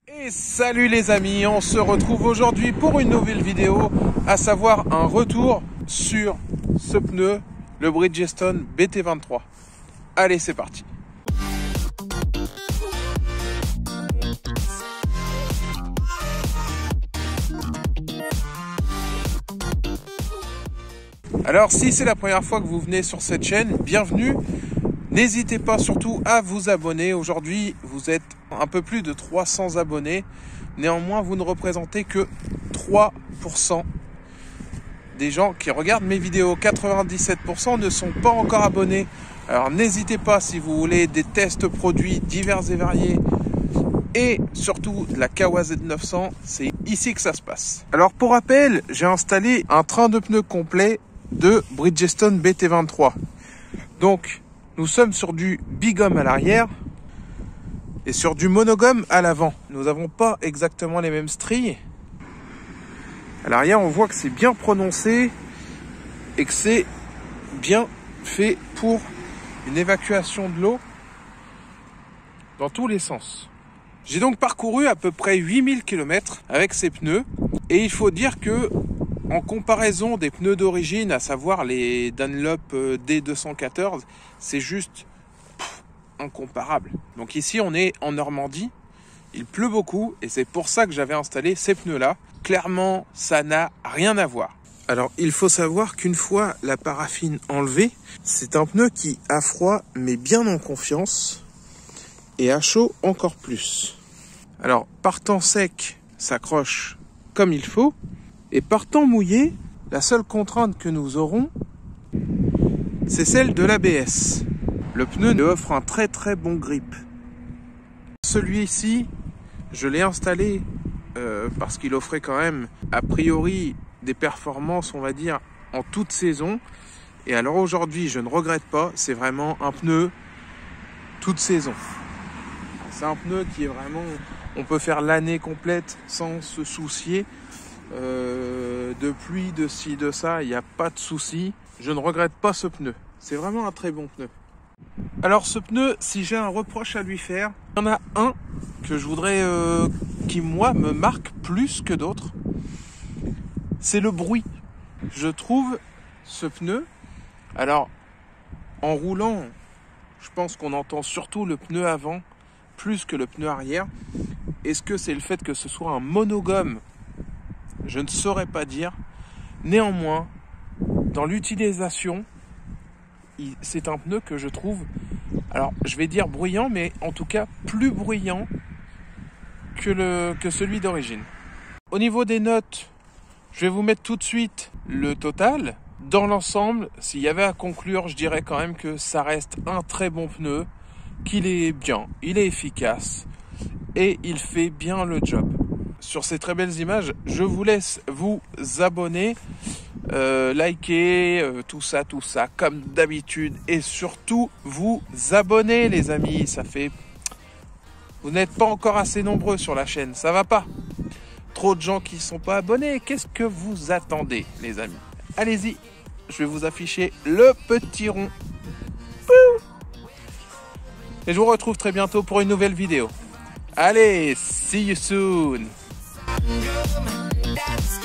Et salut les amis, on se retrouve aujourd'hui pour une nouvelle vidéo, à savoir un retour sur ce pneu, le Bridgestone BT23. Allez, c'est parti. Alors si c'est la première fois que vous venez sur cette chaîne, bienvenue. N'hésitez pas surtout à vous abonner. Aujourd'hui, vous êtes un peu plus de 300 abonnés. Néanmoins, vous ne représentez que 3% des gens qui regardent mes vidéos. 97% ne sont pas encore abonnés. Alors n'hésitez pas, si vous voulez des tests produits divers et variés et surtout de la Kawasaki Z900, c'est ici que ça se passe. Alors pour rappel, j'ai installé un train de pneus complet de Bridgestone BT23. Donc nous sommes sur du bigum à l'arrière et sur du monogum à l'avant. Nous n'avons pas exactement les mêmes stries. À l'arrière, on voit que c'est bien prononcé et que c'est bien fait pour une évacuation de l'eau dans tous les sens. J'ai donc parcouru à peu près 8000 km avec ces pneus et il faut dire que en comparaison des pneus d'origine, à savoir les Dunlop D214, c'est juste incomparable. Donc ici, on est en Normandie, il pleut beaucoup et c'est pour ça que j'avais installé ces pneus-là. Clairement, ça n'a rien à voir. Alors, il faut savoir qu'une fois la paraffine enlevée, c'est un pneu qui, à froid, met bien en confiance et à chaud encore plus. Alors, par temps sec, s'accroche comme il faut. Et par temps mouillé, la seule contrainte que nous aurons, c'est celle de l'ABS. Le pneu nous offre un très très bon grip. Celui-ci, je l'ai installé parce qu'il offrait quand même, a priori, des performances, on va dire, en toute saison. Et alors aujourd'hui, je ne regrette pas, c'est vraiment un pneu toute saison. C'est un pneu qui est vraiment, on peut faire l'année complète sans se soucier. De pluie, de ci, de ça, il n'y a pas de souci. Je ne regrette pas ce pneu. C'est vraiment un très bon pneu. Alors ce pneu, si j'ai un reproche à lui faire, il y en a un que je voudrais, qui moi me marque plus que d'autres. C'est le bruit. Je trouve ce pneu, alors en roulant, je pense qu'on entend surtout le pneu avant plus que le pneu arrière. Est-ce que c'est le fait que ce soit un monogame? Je ne saurais pas dire. Néanmoins, dans l'utilisation, c'est un pneu que je trouve, alors je vais dire bruyant, mais en tout cas plus bruyant que celui d'origine. Au niveau des notes, je vais vous mettre tout de suite le total. Dans l'ensemble, s'il y avait à conclure, je dirais quand même que ça reste un très bon pneu, qu'il est bien, il est efficace et il fait bien le job. Sur ces très belles images, je vous laisse vous abonner, liker, tout ça, comme d'habitude. Et surtout, vous abonner, les amis. Ça fait... Vous n'êtes pas encore assez nombreux sur la chaîne, ça va pas. Trop de gens qui ne sont pas abonnés. Qu'est-ce que vous attendez, les amis? Allez-y, je vais vous afficher le petit rond. Et je vous retrouve très bientôt pour une nouvelle vidéo. Allez, see you soon. That's